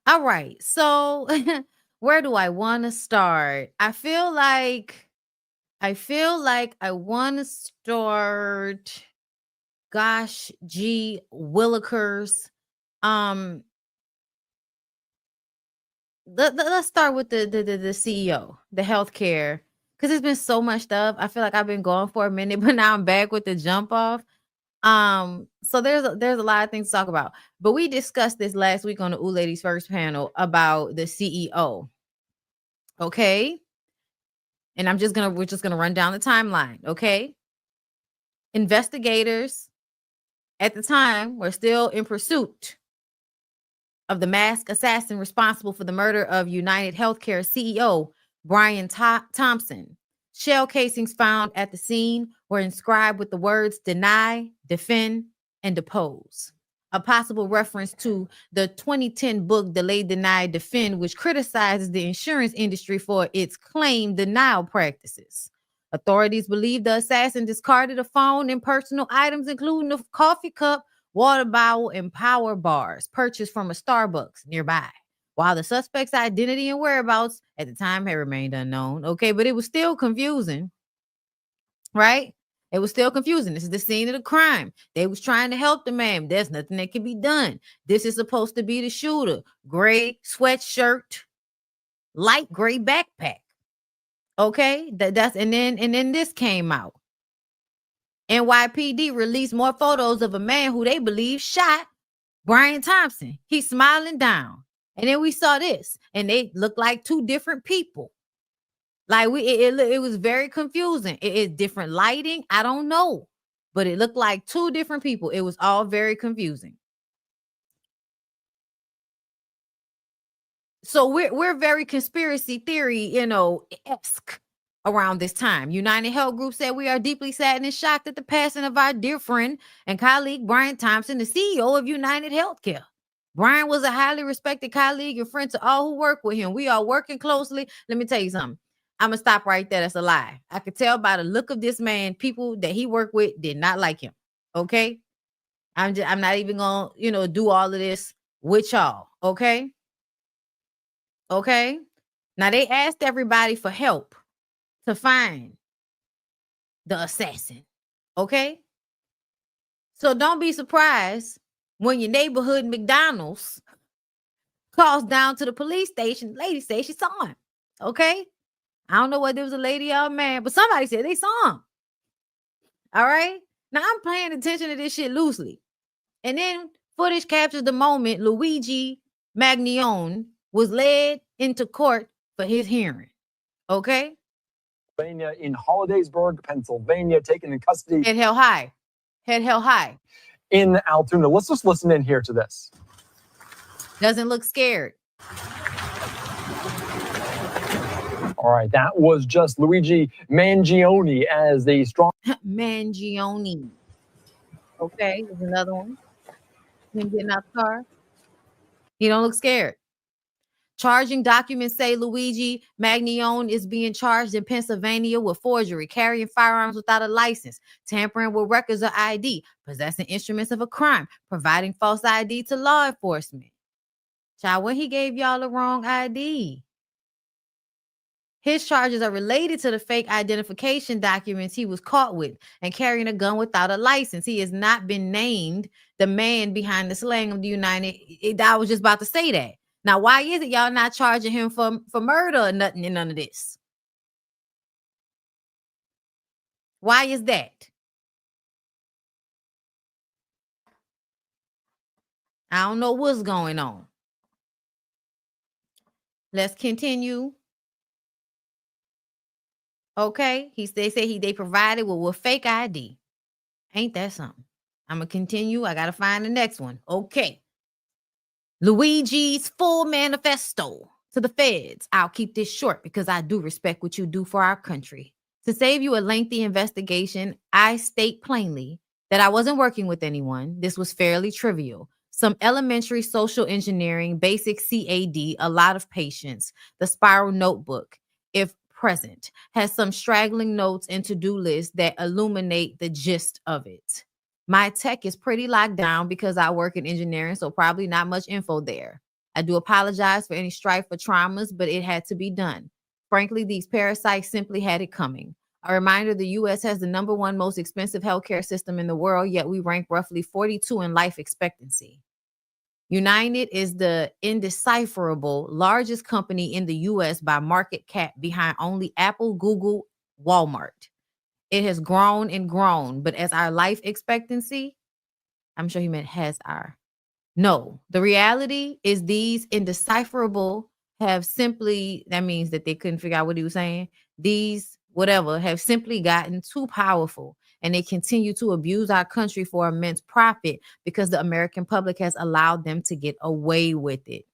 All right. So where do I want to start? I feel like I want to start, gosh, gee, Willikers. Um let's start with the CEO, the healthcare, because there's been so much stuff. I feel like I've been going for a minute, but now I'm back with the jump off. So there's a lot of things to talk about. But we discussed this last week on the Ooh Ladies First panel about the CEO. Okay. And we're just gonna run down the timeline. Okay. Investigators at the time were still in pursuit of the masked assassin responsible for the murder of United Healthcare CEO Brian Thompson. Shell casings found at the scene were inscribed with the words deny, defend, and depose. A possible reference to the 2010 book Delay, Deny, Defend, which criticizes the insurance industry for its claim denial practices. Authorities believe the assassin discarded a phone and personal items, including a coffee cup, water bottle, and power bars purchased from a Starbucks nearby. While the suspect's identity and whereabouts at the time had remained unknown. Okay, but it was still confusing, right? It was still confusing. This is the scene of the crime. They was trying to help the man. There's nothing that can be done. This is supposed to be the shooter. Gray sweatshirt, light gray backpack. Okay, that's and then this came out. NYPD released more photos of a man who they believe shot Brian Thompson. He's smiling down. And then we saw this, and they looked like two different people. Like it was very confusing. It is different lighting. I don't know, but it looked like two different people. It was all very confusing. So we're very conspiracy theory, esque around this time. United Health Group said we are deeply saddened and shocked at the passing of our dear friend and colleague Brian Thompson, the CEO of United Healthcare. Brian was a highly respected colleague and friend to all who work with him. We are working closely. Let me tell you something. I'm gonna stop right there. That's a lie. I could tell by the look of this man, people that he worked with did not like him. Okay. I'm not even gonna, do all of this with y'all. Okay. Okay. Now they asked everybody for help to find the assassin. Okay. So don't be surprised when your neighborhood McDonald's calls down to the police station. The lady said she saw him. Okay. I don't know whether it was a lady or a man, but somebody said they saw him. All right. Now I'm paying attention to this shit loosely. And then footage captures the moment Luigi Mangione was led into court for his hearing. Okay. In Hollidaysburg, Pennsylvania, taken in custody. Head held high. Head held high. In Altoona. Let's just listen in here to this. Doesn't look scared. All right, that was just Luigi Mangione as the strong Mangione. Okay, there's another one. Him getting out the car. He don't look scared. Charging documents say Luigi Mangione is being charged in Pennsylvania with forgery, carrying firearms without a license, tampering with records of ID, possessing instruments of a crime, providing false ID to law enforcement. Child, when he gave y'all the wrong ID. His charges are related to the fake identification documents he was caught with and carrying a gun without a license. He has not been named the man behind the slaying of the United. I was just about to say that. Now, why is it y'all not charging him for murder or nothing in none of this? Why is that? I don't know what's going on. Let's continue. Okay, they say they provided with fake ID. Ain't that something? I'm gonna continue. I gotta find the next one. Okay. Luigi's full manifesto to the feds. I'll keep this short because I do respect what you do for our country. To save you a lengthy investigation, I state plainly that I wasn't working with anyone. This was fairly trivial. Some elementary social engineering, basic CAD, a lot of patience. The spiral notebook, if present, has some straggling notes and to-do lists that illuminate the gist of it. My tech is pretty locked down because I work in engineering, so probably not much info there. I do apologize for any strife or traumas, but it had to be done. Frankly, these parasites simply had it coming. A reminder, the U.S. has the #1 most expensive healthcare system in the world, yet we rank roughly 42 in life expectancy. United is the indecipherable largest company in the U.S. by market cap, behind only Apple, Google, Walmart. It has grown and grown, but as our life expectancy, I'm sure he meant has our. No, the reality is these indecipherable have simply, that means that they couldn't figure out what he was saying. These, whatever, have simply gotten too powerful, and they continue to abuse our country for immense profit because the American public has allowed them to get away with it.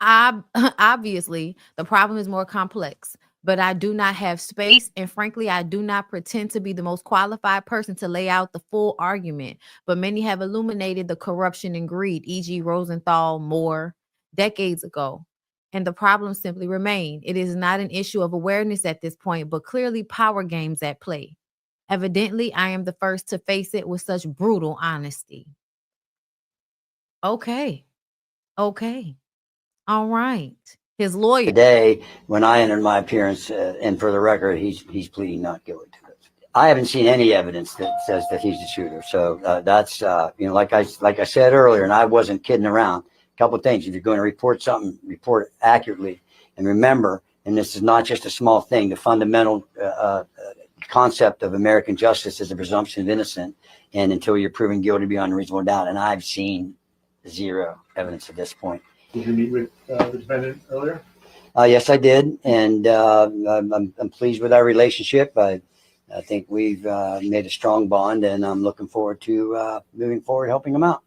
Obviously, the problem is more complex, but I do not have space. And frankly, I do not pretend to be the most qualified person to lay out the full argument. But many have illuminated the corruption and greed, e.g., Rosenthal, Moore, decades ago. And the problems simply remain. It is not an issue of awareness at this point, but clearly power games at play. Evidently, I am the first to face it with such brutal honesty. Okay. Okay. All right. His lawyer. Today, when I entered my appearance, and for the record, he's pleading not guilty to this. I haven't seen any evidence that says that he's the shooter. So that's like I said earlier, and I wasn't kidding around. A couple of things: if you're going to report something, report it accurately, and remember. And this is not just a small thing. The fundamental concept of American justice is the presumption of innocence, and until you're proven guilty beyond a reasonable doubt. And I've seen zero evidence at this point. Did you meet with the defendant earlier? Yes, I did, and I'm pleased with our relationship. I think we've made a strong bond, and I'm looking forward to moving forward, helping him out.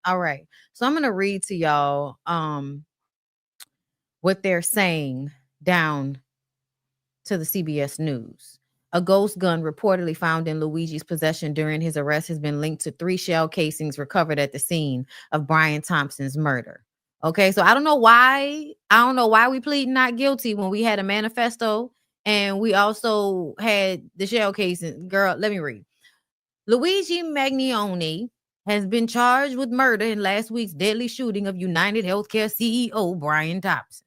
All right, so I'm gonna read to y'all what they're saying down to the CBS News. A ghost gun reportedly found in Luigi's possession during his arrest has been linked to 3 shell casings recovered at the scene of Brian Thompson's murder. Okay, so I don't know why we plead not guilty when we had a manifesto and we also had the shell casing. Girl, let me read. Luigi Mangione has been charged with murder in last week's deadly shooting of United Healthcare CEO Brian Thompson.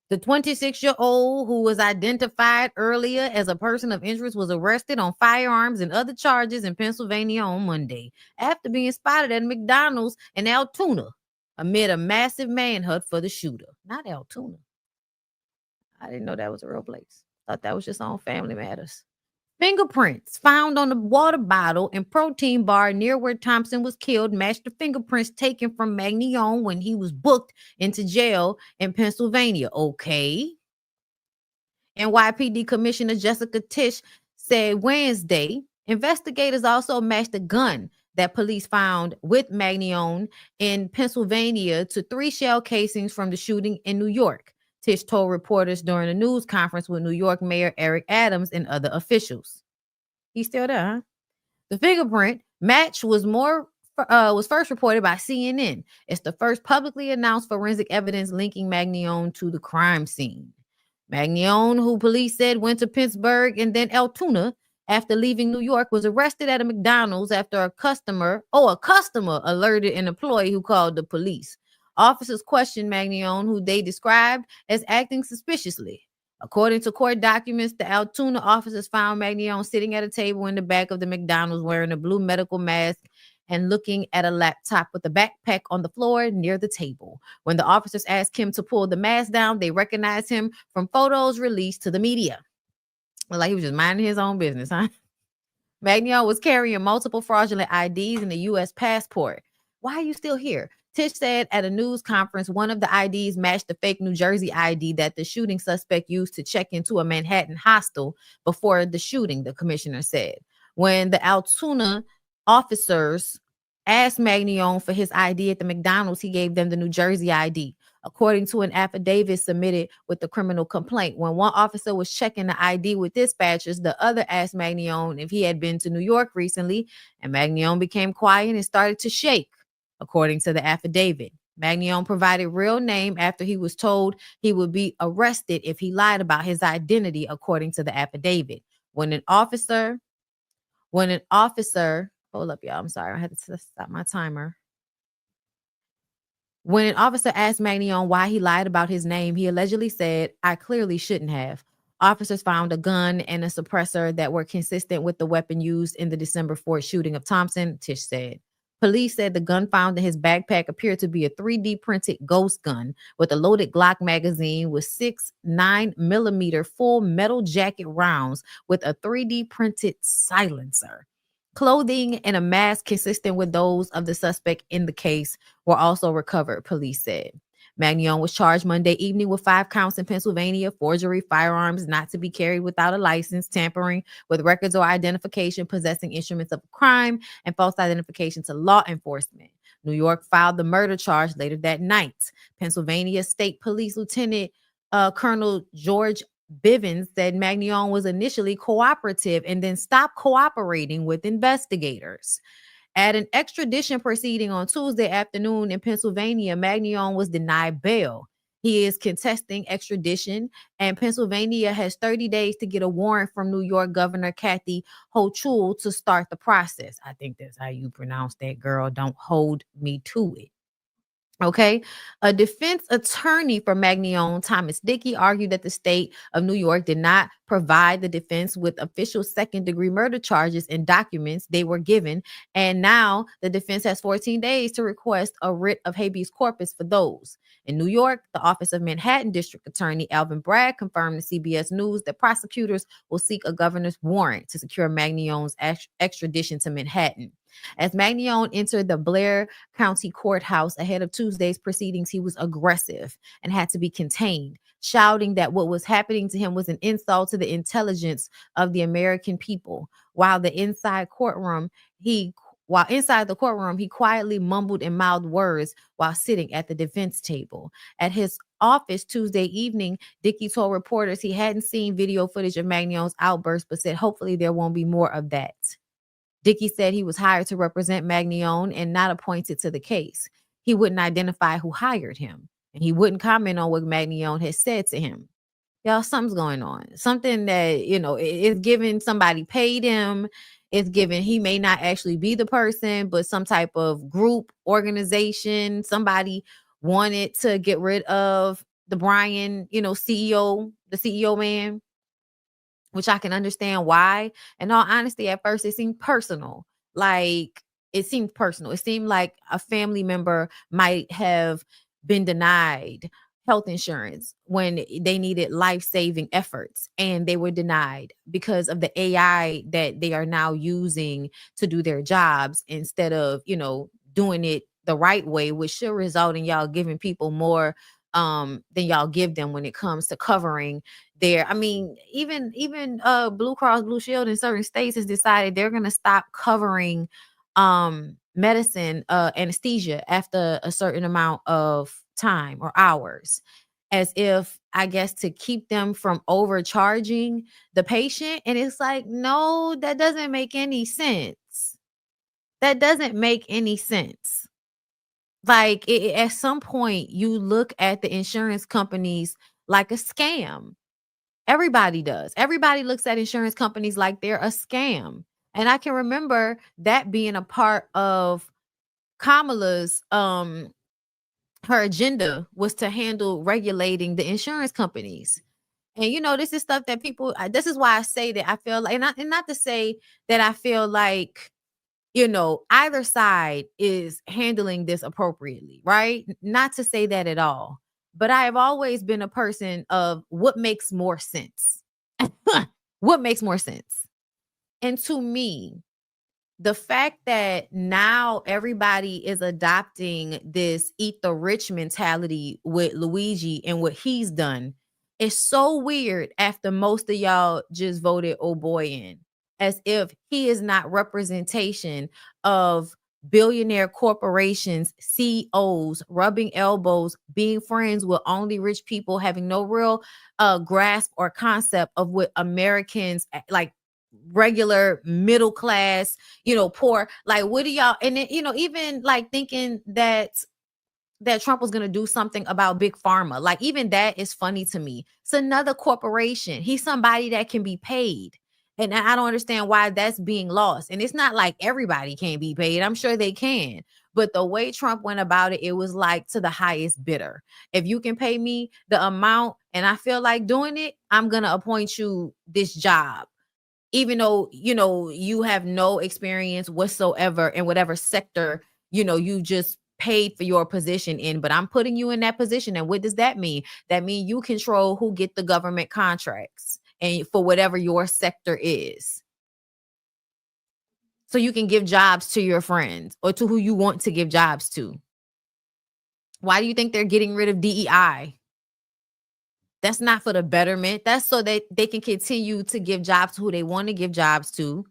The 26-year-old, who was identified earlier as a person of interest, was arrested on firearms and other charges in Pennsylvania on Monday after being spotted at McDonald's in Altoona amid a massive manhunt for the shooter. Not Altoona. I didn't know that was a real place. Thought that was just on Family Matters. Fingerprints found on the water bottle and protein bar near where Thompson was killed matched the fingerprints taken from Mangione when he was booked into jail in Pennsylvania. Okay. NYPD Commissioner Jessica Tisch said Wednesday, investigators also matched a gun that police found with Mangione in Pennsylvania to 3 shell casings from the shooting in New York. Tisch told reporters during a news conference with New York Mayor Eric Adams and other officials. He's still there, huh? The fingerprint match was first reported by CNN. It's the first publicly announced forensic evidence linking Mangione to the crime scene. Mangione, who police said went to Pittsburgh and then Altoona after leaving New York, was arrested at a McDonald's after a customer alerted an employee who called the police. Officers questioned Mangione, who they described as acting suspiciously. According to court documents, the Altoona officers found Mangione sitting at a table in the back of the McDonald's wearing a blue medical mask and looking at a laptop with a backpack on the floor near the table. When the officers asked him to pull the mask down, they recognized him from photos released to the media. Like he was just minding his own business, huh? Mangione was carrying multiple fraudulent IDs and a U.S. passport. Why are you still here? Tisch said at a news conference one of the IDs matched the fake New Jersey ID that the shooting suspect used to check into a Manhattan hostel before the shooting, the commissioner said. When the Altoona officers asked Mangione for his ID at the McDonald's, he gave them the New Jersey ID. According to an affidavit submitted with the criminal complaint, when one officer was checking the ID with dispatchers, the other asked Mangione if he had been to New York recently, and Mangione became quiet and started to shake. According to the affidavit, Mangione provided real name after he was told he would be arrested if he lied about his identity, according to the affidavit. When an officer, hold up, y'all, I'm sorry, I had to stop my timer. When an officer asked Mangione why he lied about his name, he allegedly said, "I clearly shouldn't have." Officers found a gun and a suppressor that were consistent with the weapon used in the December 4th shooting of Thompson, Tisch said. Police said the gun found in his backpack appeared to be a 3D printed ghost gun with a loaded Glock magazine with 6 9mm full metal jacket rounds with a 3D printed silencer. Clothing and a mask consistent with those of the suspect in the case were also recovered, police said. Mangione was charged Monday evening with 5 counts in Pennsylvania: forgery, firearms not to be carried without a license, tampering with records or identification, possessing instruments of crime, and false identification to law enforcement. New York filed the murder charge later that night. Pennsylvania State Police Lieutenant Colonel George Bivens said Mangione was initially cooperative and then stopped cooperating with investigators. At an extradition proceeding on Tuesday afternoon in Pennsylvania, Mangione was denied bail. He is contesting extradition, and Pennsylvania has 30 days to get a warrant from New York Governor Kathy Hochul to start the process. I think that's how you pronounce that, girl. Don't hold me to it. Okay. A defense attorney for Mangione, Thomas Dickey, argued that the state of New York did not provide the defense with official second-degree murder charges and documents they were given. And now the defense has 14 days to request a writ of habeas corpus for those. In New York, the Office of Manhattan District Attorney Alvin Bragg confirmed to CBS News that prosecutors will seek a governor's warrant to secure Mangione extradition to Manhattan. As Mangione entered the Blair County Courthouse ahead of Tuesday's proceedings, he was aggressive and had to be contained, shouting that what was happening to him was an insult to the intelligence of the American people. While inside the courtroom, he quietly mumbled and mouthed words while sitting at the defense table. At his office Tuesday evening, Dickey told reporters he hadn't seen video footage of Mangione outburst, but said hopefully there won't be more of that. Dickey said he was hired to represent Mangione and not appointed to the case. He wouldn't identify who hired him, and he wouldn't comment on what Mangione had said to him. Y'all, something's going on. Something that, is given somebody paid him. It's given he may not actually be the person, but some type of group, organization, somebody wanted to get rid of the Brian, CEO, the CEO man, which I can understand why. In all honesty, at first it seemed personal. It seemed like a family member might have been denied health insurance when they needed life-saving efforts, and they were denied because of the AI that they are now using to do their jobs instead of, doing it the right way, which should result in y'all giving people more than y'all give them when it comes to covering their, even Blue Cross Blue Shield in certain states has decided they're going to stop covering medicine anesthesia after a certain amount of time or hours, as if, I guess, to keep them from overcharging the patient. And it's like, no, that doesn't make any sense. At some point, you look at the insurance companies like a scam. Everybody does. Everybody looks at insurance companies like they're a scam. And I can remember that being a part of Kamala's, her agenda was to handle regulating the insurance companies. And, this is stuff that this is why I say that I feel like, and not to say that I feel like, either side is handling this appropriately, right? Not to say that at all. But I have always been a person of what makes more sense. What makes more sense? And to me, the fact that now everybody is adopting this eat the rich mentality with Luigi and what he's done is so weird after most of y'all just voted oh boy in, as if he is not representation of billionaire corporations, CEOs, rubbing elbows, being friends with only rich people, having no real grasp or concept of what Americans like regular middle class, poor, like what do y'all, and then, even like thinking that Trump was going to do something about big pharma. Like even that is funny to me. It's another corporation. He's somebody that can be paid. And I don't understand why that's being lost. And it's not like everybody can be paid. I'm sure they can. But the way Trump went about it, it was like to the highest bidder. If you can pay me the amount and I feel like doing it, I'm going to appoint you this job. Even though, you have no experience whatsoever in whatever sector, you just paid for your position in, but I'm putting you in that position. And what does that mean? That means you control who get the government contracts and for whatever your sector is. So you can give jobs to your friends or to who you want to give jobs to. Why do you think they're getting rid of DEI? That's not for the betterment. That's so that they can continue to give jobs to who they want to give jobs to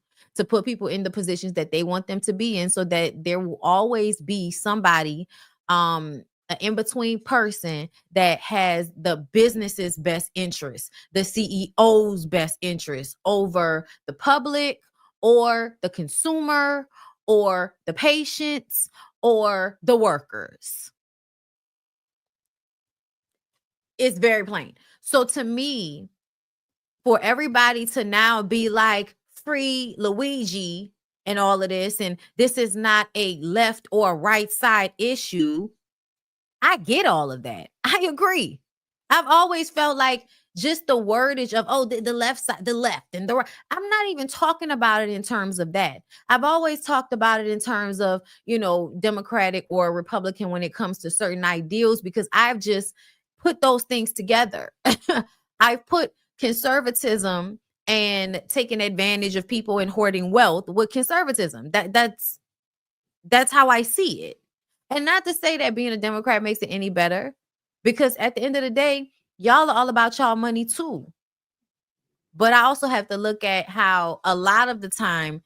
put people in the positions that they want them to be in, so that there will always be somebody, an in-between person that has the business's best interest, the CEO's best interest over the public or the consumer or the patients or the workers. It's very plain. So to me, for everybody to now be like free Luigi and all of this, and this is not a left or right side issue, I get all of that. I agree. I've always felt like just the wordage of, the left side, the left and the right. I'm not even talking about it in terms of that. I've always talked about it in terms of, Democratic or Republican when it comes to certain ideals, because I've just put those things together. I've put conservatism and taking advantage of people and hoarding wealth with conservatism. That's how I see it. And not to say that being a Democrat makes it any better, because at the end of the day, y'all are all about y'all money too. But I also have to look at how a lot of the time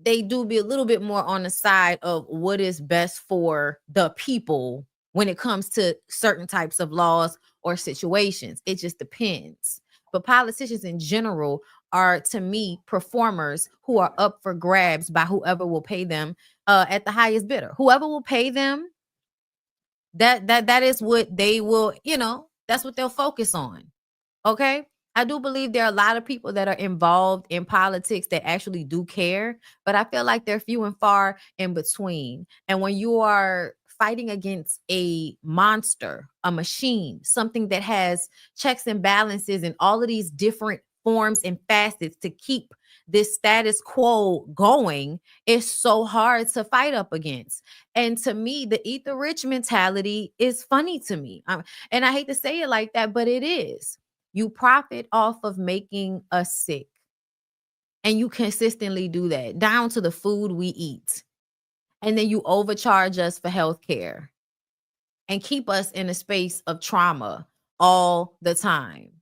they do be a little bit more on the side of what is best for the people when it comes to certain types of laws or situations. It just depends. But politicians in general are, to me, performers who are up for grabs by whoever will pay them at the highest bidder. Whoever will pay them, that is what they will, that's what they'll focus on. Okay. I do believe there are a lot of people that are involved in politics that actually do care, but I feel like they're few and far in between. And when you are fighting against a monster, a machine, something that has checks and balances and all of these different forms and facets to keep this status quo going, it's so hard to fight up against. And to me, the eat the rich mentality is funny to me. And I hate to say it like that, but it is. You profit off of making us sick. And you consistently do that down to the food we eat. And then you overcharge us for healthcare and keep us in a space of trauma all the time.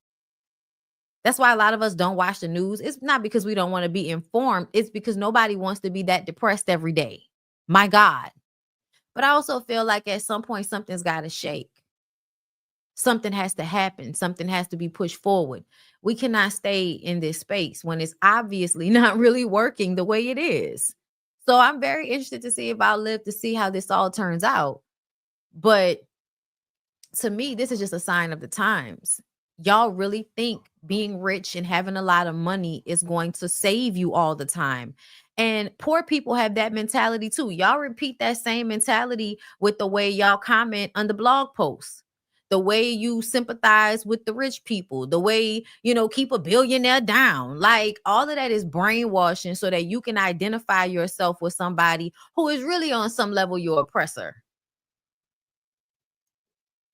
That's why a lot of us don't watch the news. It's not because we don't want to be informed. It's because nobody wants to be that depressed every day. My God. But I also feel like at some point, something's got to shake. Something has to happen. Something has to be pushed forward. We cannot stay in this space when it's obviously not really working the way it is. So I'm very interested to see if I'll live to see how this all turns out. But to me, this is just a sign of the times. Y'all really think being rich and having a lot of money is going to save you all the time. And poor people have that mentality too. Y'all repeat that same mentality with the way y'all comment on the blog posts. The way you sympathize with the rich people, the way, keep a billionaire down. Like all of that is brainwashing so that you can identify yourself with somebody who is really on some level your oppressor.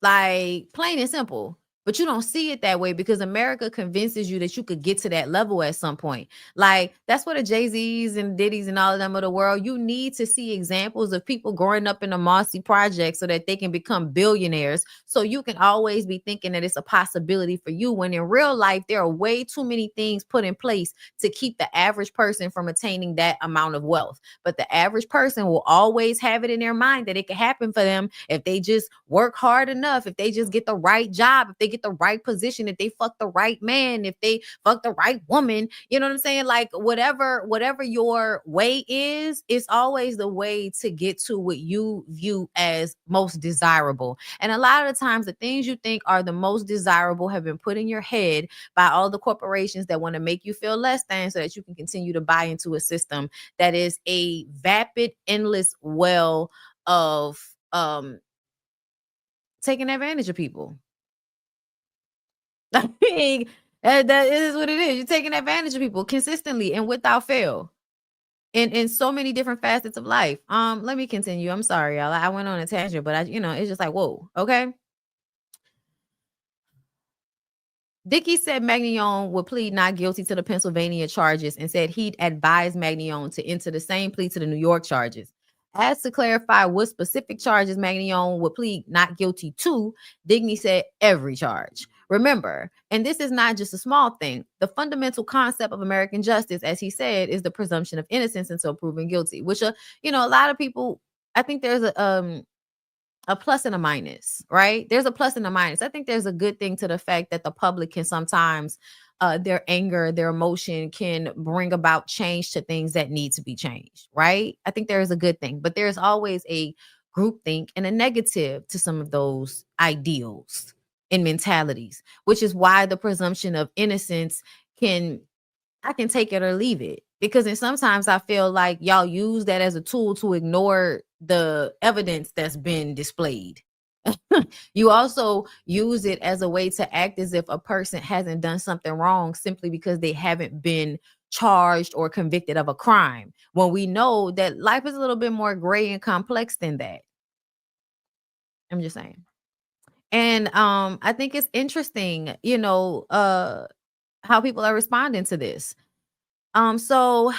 Like plain and simple. But you don't see it that way because America convinces you that you could get to that level at some point. Like that's what the Jay-Z's and Diddy's and all of them of the world. You need to see examples of people growing up in the Marcy Project so that they can become billionaires. So you can always be thinking that it's a possibility for you, when in real life, there are way too many things put in place to keep the average person from attaining that amount of wealth. But the average person will always have it in their mind that it can happen for them if they just work hard enough, if they just get the right job, if they get the right position, if they fuck the right man, if they fuck the right woman, you know what I'm saying? Like whatever your way is, it's always the way to get to what you view as most desirable. And a lot of the times the things you think are the most desirable have been put in your head by all the corporations that want to make you feel less than so that you can continue to buy into a system that is a vapid, endless well of taking advantage of people. I mean, that is what it is. You're taking advantage of people consistently and without fail in so many different facets of life. Let me continue. I'm sorry, y'all. I went on a tangent, but it's just like, whoa, okay. Dickey said Mangione would plead not guilty to the Pennsylvania charges and said he'd advise Mangione to enter the same plea to the New York charges. As to clarify what specific charges Mangione would plead not guilty to, Dickey said every charge. Remember, and this is not just a small thing, the fundamental concept of American justice, as he said, is the presumption of innocence until proven guilty, which, a lot of people, I think there's a plus and a minus, right? There's a plus and a minus. I think there's a good thing to the fact that the public can sometimes, their anger, their emotion can bring about change to things that need to be changed, right? I think there is a good thing, but there's always a groupthink and a negative to some of those ideals and mentalities, which is why the presumption of innocence I can take it or leave it, because then sometimes I feel like y'all use that as a tool to ignore the evidence that's been displayed. You also use it as a way to act as if a person hasn't done something wrong simply because they haven't been charged or convicted of a crime, when we know that life is a little bit more gray and complex than that. I'm just saying. And I think it's interesting, how people are responding to this. So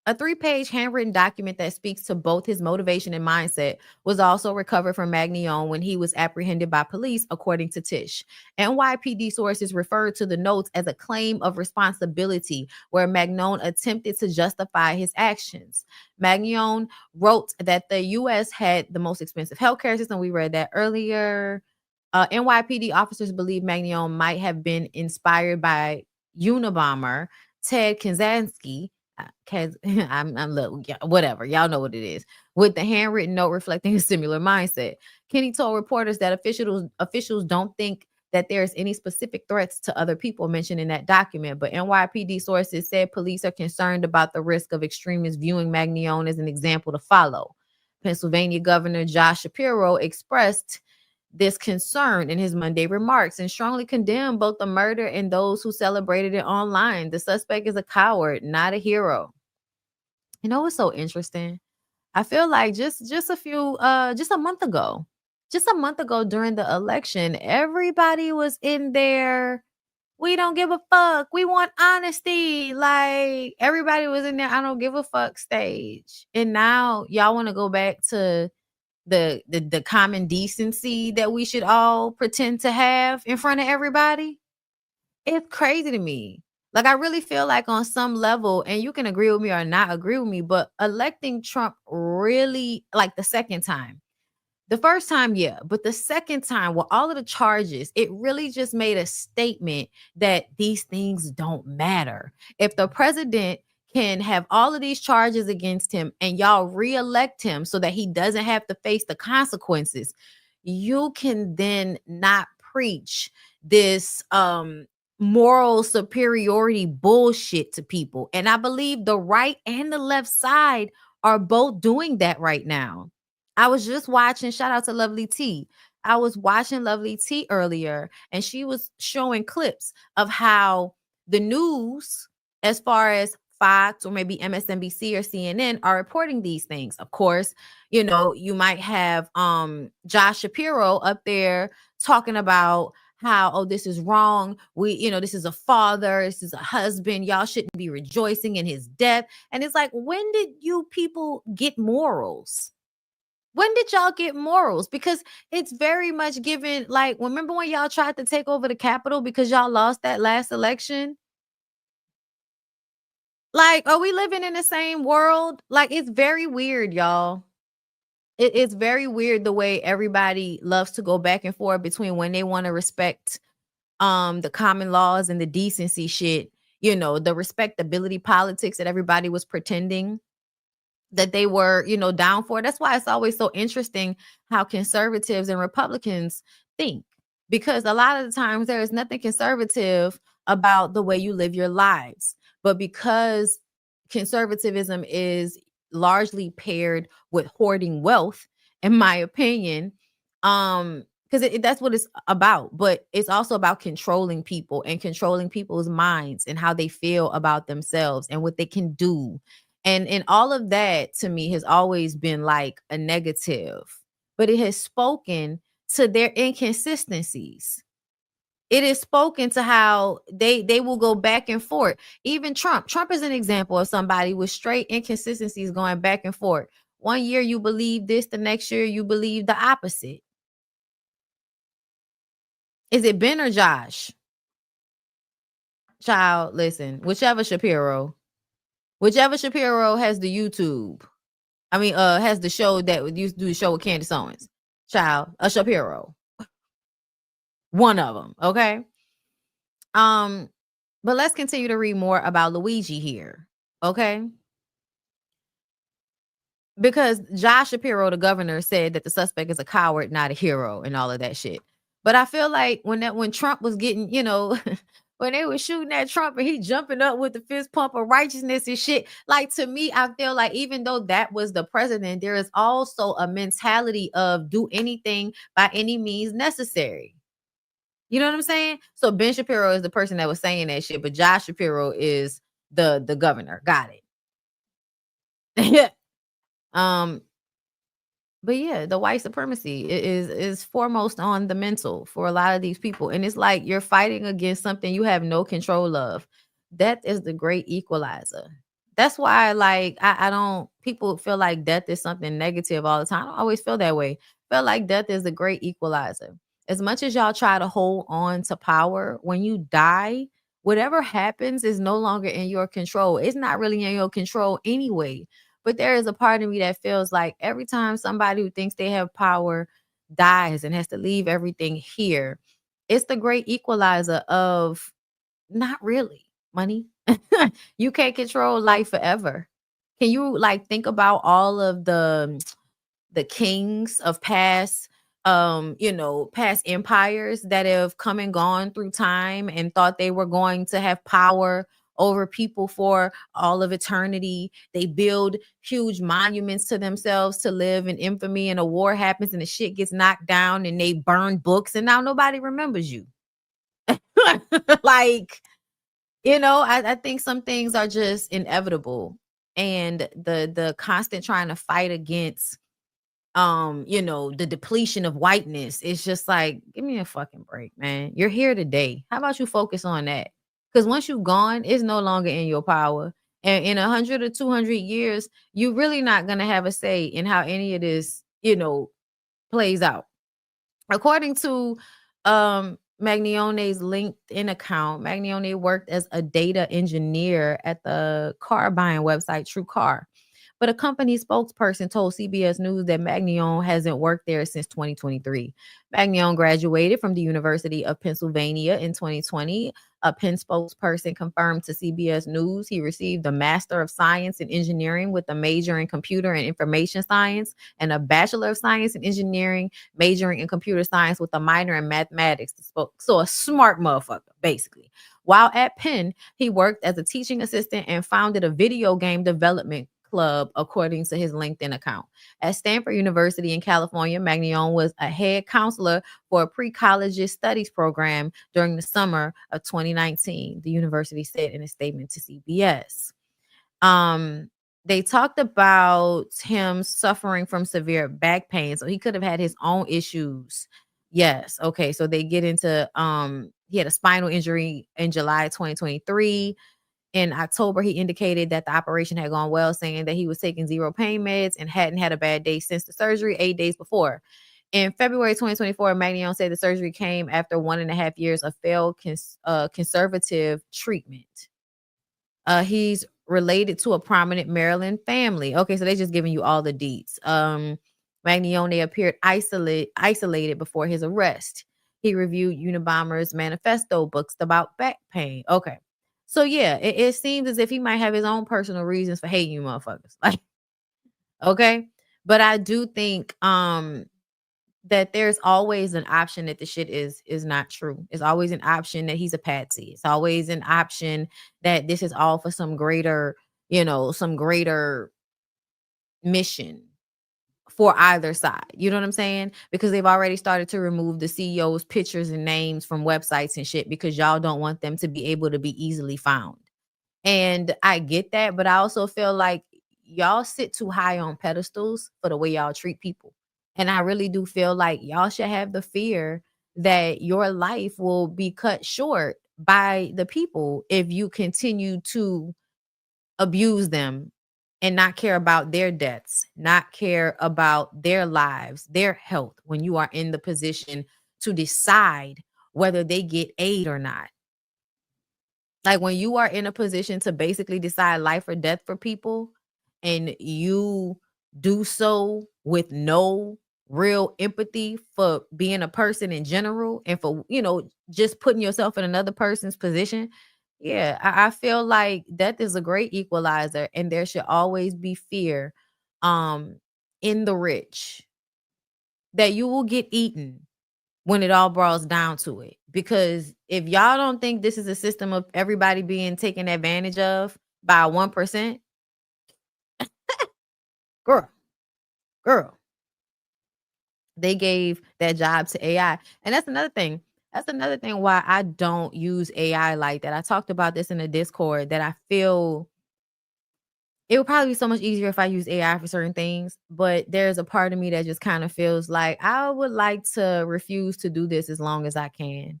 a 3-page handwritten document that speaks to both his motivation and mindset was also recovered from Mangione when he was apprehended by police, according to Tish. NYPD sources referred to the notes as a claim of responsibility, where Mangione attempted to justify his actions. Mangione wrote that the U.S. had the most expensive healthcare system. We read that earlier. NYPD officers believe Mangione might have been inspired by Unabomber Ted Kaczynski, whatever, y'all know what it is, with the handwritten note reflecting a similar mindset. Kenny told reporters that officials don't think that there's any specific threats to other people mentioned in that document, but NYPD sources said police are concerned about the risk of extremists viewing Mangione as an example to follow. Pennsylvania Governor Josh Shapiro expressed this concern in his Monday remarks and strongly condemned both the murder and those who celebrated it online. The suspect is a coward, not a hero. You know what's so interesting? I feel like just a month ago during the election, everybody was in there. We don't give a fuck. We want honesty. Like, everybody was in there. I don't give a fuck stage. And now y'all want to go back to the common decency that we should all pretend to have in front of everybody. It's crazy to me. Like, I really feel like on some level, and you can agree with me or not agree with me, but electing Trump really, like the second time, the first time, yeah, but the second time with all of the charges, it really just made a statement that these things don't matter. If the president can have all of these charges against him and y'all reelect him so that he doesn't have to face the consequences, you can then not preach this moral superiority bullshit to people. And I believe the right and the left side are both doing that right now. I was just watching, shout out to Lovely T. I was watching Lovely T earlier, and she was showing clips of how the news, as far as Fox or maybe MSNBC or CNN, are reporting these things. Of course, you might have Josh Shapiro up there talking about how, oh, this is wrong. This is a father, this is a husband. Y'all shouldn't be rejoicing in his death. And it's like, when did you people get morals? When did y'all get morals? Because it's very much given, like, remember when y'all tried to take over the Capitol because y'all lost that last election? Like, are we living in the same world? Like, it's very weird, y'all. It's very weird the way everybody loves to go back and forth between when they want to respect the common laws and the decency shit, the respectability politics that everybody was pretending that they were, down for. That's why it's always so interesting how conservatives and Republicans think, because a lot of the times there is nothing conservative about the way you live your lives. But because conservatism is largely paired with hoarding wealth in my opinion. Because that's what it's about, but it's also about controlling people and controlling people's minds and how they feel about themselves and what they can do. And all of that to me has always been like a negative, but it has spoken to their inconsistencies. It is spoken to how they will go back and forth. Even Trump is an example of somebody with straight inconsistencies going back and forth. One year you believe this, the next year you believe the opposite. Is it Ben or Josh? Child, listen, whichever Shapiro has the YouTube. I mean, has the show that used to do the show with Candace Owens. Child, a Shapiro. One of them, okay? But let's continue to read more about Luigi here, okay? Because Josh Shapiro, the governor, said that the suspect is a coward, not a hero, and all of that shit. But I feel like when Trump was getting, when they were shooting at Trump and he jumping up with the fist pump of righteousness and shit, like to me, I feel like even though that was the president, there is also a mentality of do anything by any means necessary. You know what I'm saying? So Ben Shapiro is the person that was saying that shit, but Josh Shapiro is the governor. Got it. But yeah, the white supremacy is foremost on the mental for a lot of these people. And it's like you're fighting against something you have no control of. Death is the great equalizer. That's why, like, I don't, people feel like death is something negative all the time. I don't always feel that way. I feel like death is the great equalizer. As much as y'all try to hold on to power, when you die, whatever happens is no longer in your control. It's not really in your control anyway. But there is a part of me that feels like every time somebody who thinks they have power dies and has to leave everything here, it's the great equalizer of not really money. You can't control life forever. Can you like think about all of the kings of past past empires that have come and gone through time and thought they were going to have power over people for all of eternity? They build huge monuments to themselves to live in infamy, and a war happens and the shit gets knocked down and they burn books and now nobody remembers you. Like, I think some things are just inevitable, and the constant trying to fight against the depletion of whiteness. It's just like, give me a fucking break, man. You're here today. How about you focus on that? Because once you're gone, it's no longer in your power. And in 100 or 200 years, you're really not going to have a say in how any of this, plays out. According to Mangione LinkedIn account, Mangione worked as a data engineer at the car buying website TrueCar. But a company spokesperson told CBS News that Mangione hasn't worked there since 2023. Mangione graduated from the University of Pennsylvania in 2020. A Penn spokesperson confirmed to CBS News he received a Master of Science in Engineering with a major in Computer and Information Science and a Bachelor of Science in Engineering, majoring in Computer Science with a minor in Mathematics. So a smart motherfucker, basically. While at Penn, he worked as a teaching assistant and founded a video game development club, according to his LinkedIn account. At Stanford University in California, Mangione was a head counselor for a pre-college studies program during the summer of 2019, the university said in a statement to CBS. They talked about him suffering from severe back pain, so he could have had his own issues. Yes, okay, so they get into he had a spinal injury in July 2023. In October, he indicated that the operation had gone well, saying that he was taking zero pain meds and hadn't had a bad day since the surgery 8 days before. In February 2024, Mangione said the surgery came after 1.5 years of failed conservative treatment. He's related to a prominent Maryland family. Okay, so they're just giving you all the deets. Mangione appeared isolated before his arrest. He reviewed Unabomber's Manifesto books about back pain. Okay. So yeah, it seems as if he might have his own personal reasons for hating you motherfuckers. Like, okay. But I do think that there's always an option that the shit is not true. It's always an option that he's a patsy. It's always an option that this is all for some greater mission for either side. You know what I'm saying? Because they've already started to remove the CEOs' pictures and names from websites and shit because y'all don't want them to be able to be easily found. And I get that, but I also feel like y'all sit too high on pedestals for the way y'all treat people. And I really do feel like y'all should have the fear that your life will be cut short by the people if you continue to abuse them and not care about their deaths, not care about their lives, their health when you are in the position to decide whether they get aid or not. Like when you are in a position to basically decide life or death for people and you do so with no real empathy for being a person in general and for, just putting yourself in another person's position. Yeah, I feel like death is a great equalizer and there should always be fear um in the rich that you will get eaten when it all boils down to it. Because if y'all don't think this is a system of everybody being taken advantage of by 1%, girl, they gave that job to AI. And that's another thing. That's another thing why I don't use AI like that. I talked about this in the Discord that I feel it would probably be so much easier if I use AI for certain things, but there's a part of me that just kind of feels like I would like to refuse to do this as long as I can.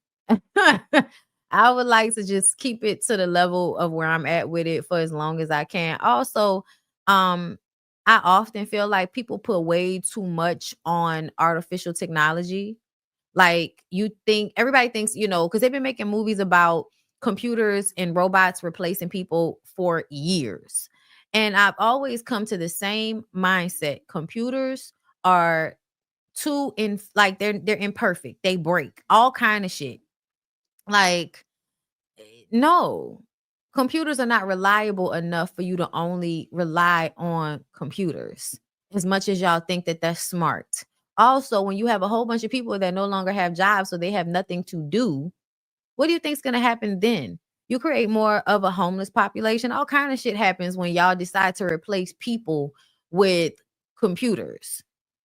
I would like to just keep it to the level of where I'm at with it for as long as I can. Also, I often feel like people put way too much on artificial technology. Like everybody thinks, because they've been making movies about computers and robots replacing people for years. And I've always come to the same mindset. Computers are they're imperfect. They break all kind of shit. Like, no, computers are not reliable enough for you to only rely on computers as much as y'all think that that's smart. Also, when you have a whole bunch of people that no longer have jobs, so they have nothing to do, what do you think is going to happen then? You create more of a homeless population. All kind of shit happens when y'all decide to replace people with computers.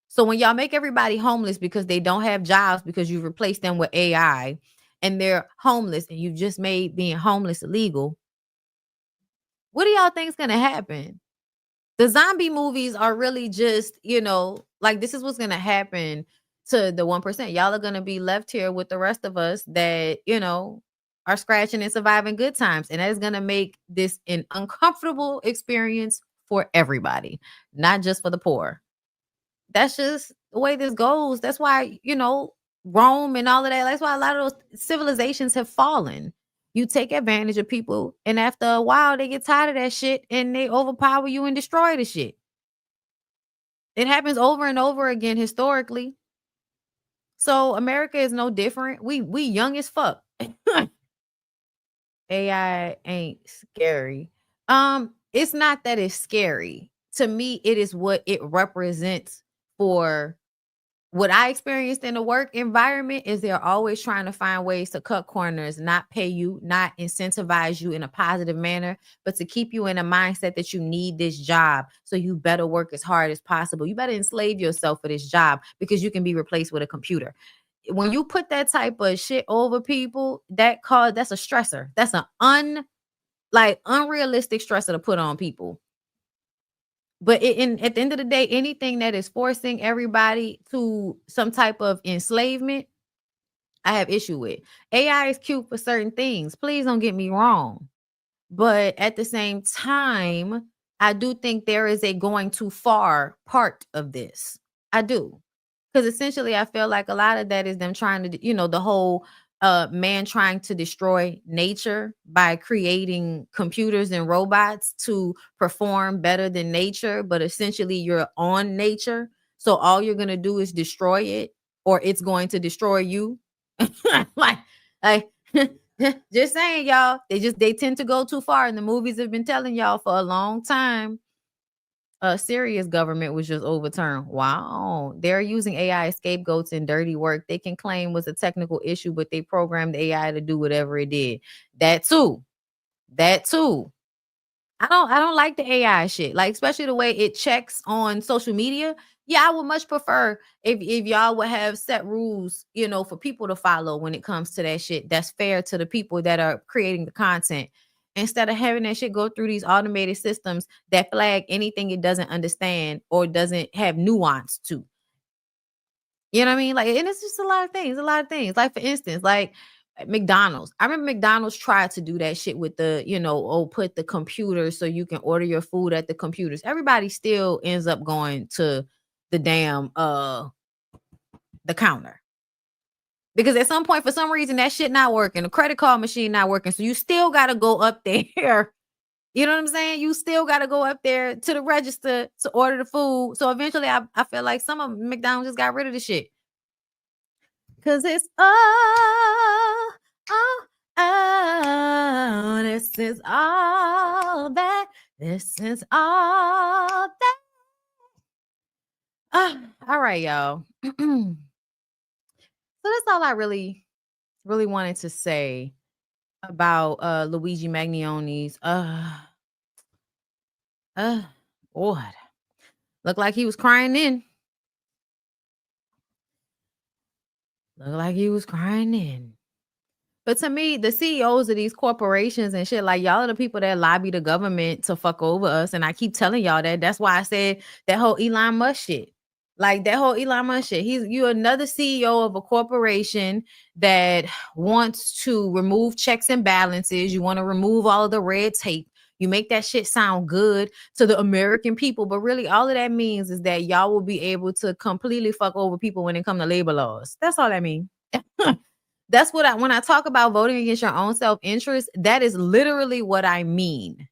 So when y'all make everybody homeless because they don't have jobs because you replaced them with AI and they're homeless and you just made being homeless illegal, what do y'all think is going to happen? The zombie movies are really just, like this is what's going to happen to the 1%. Y'all are going to be left here with the rest of us that, are scratching and surviving good times. And that is going to make this an uncomfortable experience for everybody, not just for the poor. That's just the way this goes. That's why, Rome and all of that. That's why a lot of those civilizations have fallen. You take advantage of people, and after a while, they get tired of that shit and they overpower you and destroy the shit. It happens over and over again historically. So America is no different. We young as fuck. AI ain't scary. It's not that it's scary. To me, it is what it represents for what I experienced in the work environment is they're always trying to find ways to cut corners, not pay you, not incentivize you in a positive manner, but to keep you in a mindset that you need this job. So you better work as hard as possible. You better enslave yourself for this job because you can be replaced with a computer. When you put that type of shit over people, that's a stressor. That's an unrealistic stressor to put on people. But at the end of the day, anything that is forcing everybody to some type of enslavement, I have issue with. AI is cute for certain things. Please don't get me wrong. But at the same time, I do think there is a going too far part of this. I do. Because essentially, I feel like a lot of that is them trying to, the whole man trying to destroy nature by creating computers and robots to perform better than nature. But essentially, you're on nature. So all you're going to do is destroy it or it's going to destroy you. like, just saying, y'all, they tend to go too far. And the movies have been telling y'all for a long time. Syria's government was just overturned. Wow. They're using AI as scapegoats and dirty work they can claim was a technical issue, but they programmed the AI to do whatever it did. That too. I don't like the AI shit. Like, especially the way it checks on social media. Yeah, I would much prefer if y'all would have set rules, you know, for people to follow when it comes to that shit. That's fair to the people that are creating the content. Instead of having that shit go through these automated systems that flag anything it doesn't understand or doesn't have nuance to. You know what I mean? Like, and it's just a lot of things, Like, for instance, like McDonald's. I remember McDonald's tried to do that shit with the, you know, put the computer so you can order your food at the computers. Everybody still ends up going to the damn the counter. Because at some point, for some reason, that shit not working. The credit card machine not working. So you still gotta go up there. You know what I'm saying? You still got to go up there to the register to order the food. So eventually, I feel like some of McDonald's just got rid of the shit. Because it's this is all that. This is all that. All right, y'all. So that's all I really wanted to say about Luigi Magnione's Lord. Looked like he was crying then. But to me, the CEOs of these corporations and shit, like y'all are the people that lobby the government to fuck over us. And I keep telling y'all that. That's why I said that whole Elon Musk shit. Like that whole Elon Musk shit. You're another CEO of a corporation that wants to remove checks and balances. You want to remove all of the red tape. You make that shit sound good to the American people, but really all of that means is that y'all will be able to completely fuck over people when it comes to labor laws. That's all that means. That's what when I talk about voting against your own self-interest, that is literally what I mean.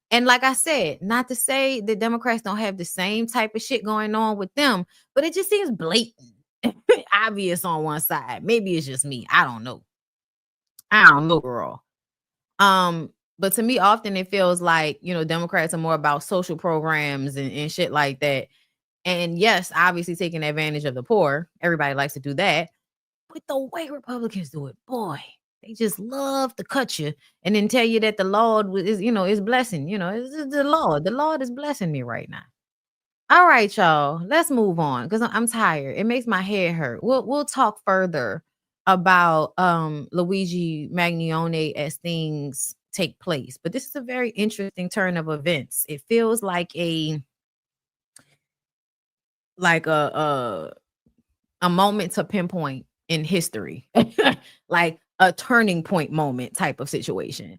And like I said, not to say the Democrats don't have the same type of shit going on with them, but it just seems blatant, obvious on one side. Maybe it's just me. I don't know, girl. But to me, often it feels like, you know, Democrats are more about social programs and shit like that. And yes, obviously taking advantage of the poor. Everybody likes to do that. But the way Republicans do it, boy, they just love to cut you and then tell you that the Lord is, you know, is blessing. You know, it's the Lord. The Lord is blessing me right now. All right, y'all. Let's move on because I'm tired. It makes my head hurt. We'll talk further about Luigi Magnioне as things take place. But this is a very interesting turn of events. It feels like a moment to pinpoint in history, like a turning point moment type of situation.